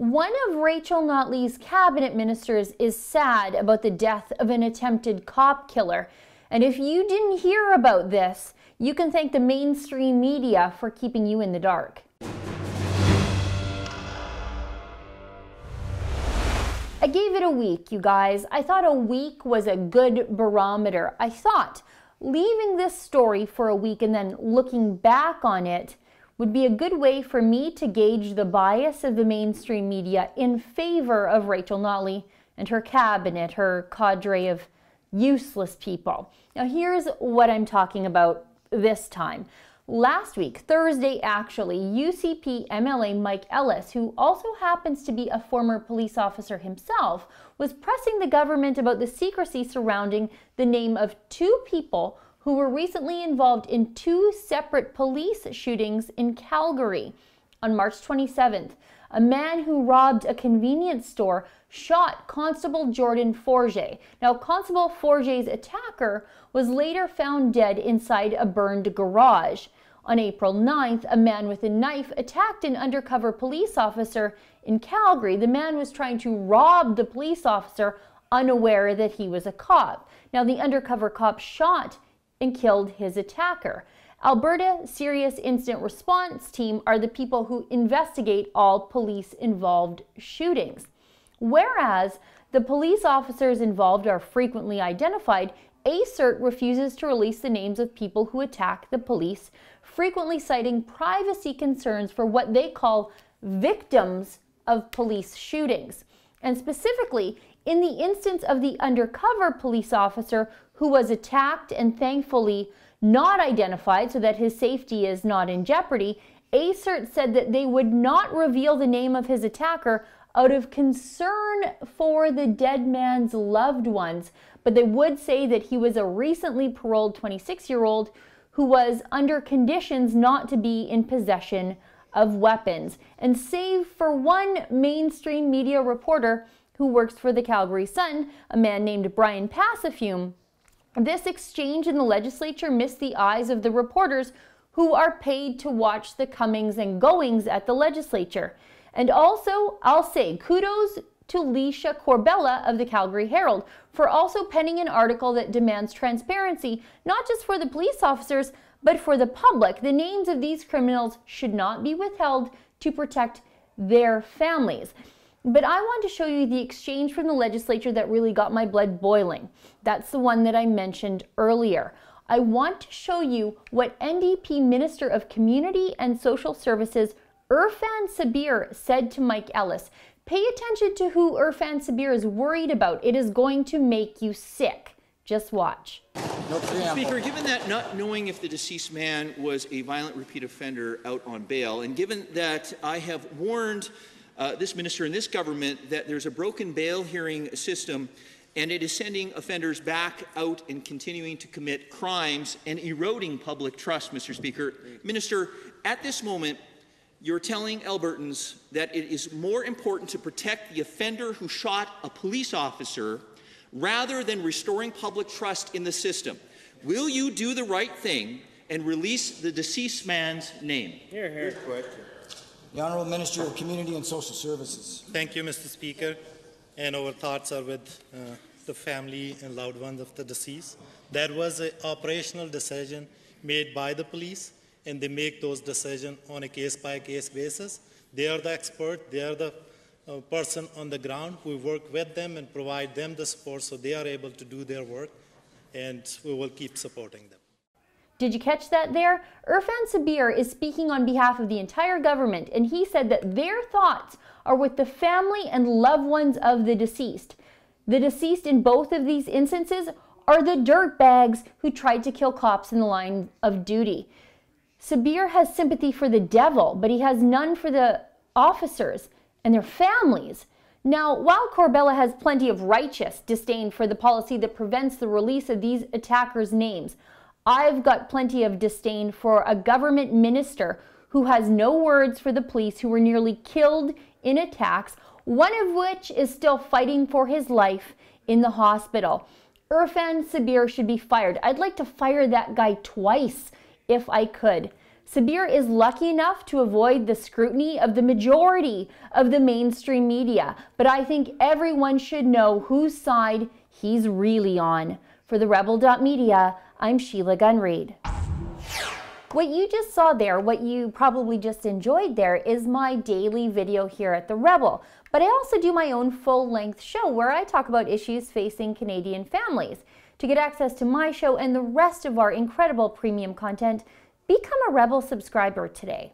One of Rachel Notley's cabinet ministers is sad about the death of an attempted cop killer. And if you didn't hear about this, you can thank the mainstream media for keeping you in the dark. I gave it a week, you guys. I thought a week was a good barometer. I thought leaving this story for a week and then looking back on it would be a good way for me to gauge the bias of the mainstream media in favor of Rachel Notley and her cabinet, her cadre of useless people. Now here's what I'm talking about this time. Last week, Thursday actually, UCP MLA Mike Ellis, who also happens to be a former police officer himself, was pressing the government about the secrecy surrounding the name of two people who were recently involved in two separate police shootings in Calgary. On March 27th, a man who robbed a convenience store shot Constable Jordan Forget. Now, Constable Forget's attacker was later found dead inside a burned garage. On April 9th, a man with a knife attacked an undercover police officer in Calgary. The man was trying to rob the police officer, unaware that he was a cop. Now, the undercover cop shot and killed his attacker. Alberta Serious Incident Response Team are the people who investigate all police-involved shootings. Whereas the police officers involved are frequently identified, ACERT refuses to release the names of people who attack the police, frequently citing privacy concerns for what they call victims of police shootings. And specifically, in the instance of the undercover police officer who was attacked and thankfully not identified so that his safety is not in jeopardy, ACERT said that they would not reveal the name of his attacker out of concern for the dead man's loved ones, but they would say that he was a recently paroled 26-year-old who was under conditions not to be in possession of weapons. And save for one mainstream media reporter who works for the Calgary Sun, a man named Brian Passafume, this exchange in the legislature missed the eyes of the reporters who are paid to watch the comings and goings at the legislature. And also, I'll say kudos to Leisha Corbella of the Calgary Herald for also penning an article that demands transparency, not just for the police officers, but for the public. The names of these criminals should not be withheld to protect their families. But I want to show you the exchange from the legislature that really got my blood boiling. That's the one that I mentioned earlier. I want to show you what NDP Minister of Community and Social Services Irfan Sabir said to Mike Ellis. Pay attention to who Irfan Sabir is worried about. It is going to make you sick. Just watch. Speaker, given that not knowing if the deceased man was a violent repeat offender out on bail, and given that I have warned this minister and this government that there's a broken bail hearing system and it is sending offenders back out and continuing to commit crimes and eroding public trust, Mr. Speaker. Minister, at this moment, you're telling Albertans that it is more important to protect the offender who shot a police officer rather than restoring public trust in the system. Will you do the right thing and release the deceased man's name? Hear, hear. Good question. The Honourable Minister of Community and Social Services. Thank you, Mr. Speaker. And our thoughts are with the family and loved ones of the deceased. That was an operational decision made by the police, and they make those decisions on a case-by-case basis. They are the expert. They are the person on the ground. We work with them and provide them the support so they are able to do their work, and we will keep supporting them. Did you catch that there? Irfan Sabir is speaking on behalf of the entire government, and he said that their thoughts are with the family and loved ones of the deceased. The deceased in both of these instances are the dirtbags who tried to kill cops in the line of duty. Sabir has sympathy for the devil, but he has none for the officers and their families. Now, while Corbella has plenty of righteous disdain for the policy that prevents the release of these attackers' names, I've got plenty of disdain for a government minister who has no words for the police who were nearly killed in attacks, one of which is still fighting for his life in the hospital. Irfan Sabir should be fired. I'd like to fire that guy twice if I could. Sabir is lucky enough to avoid the scrutiny of the majority of the mainstream media, but I think everyone should know whose side he's really on. For the Rebel.media, I'm Sheila Gunreid. What you just saw there, what you probably just enjoyed there, is my daily video here at the Rebel. But I also do my own full-length show where I talk about issues facing Canadian families. To get access to my show and the rest of our incredible premium content, become a Rebel subscriber today.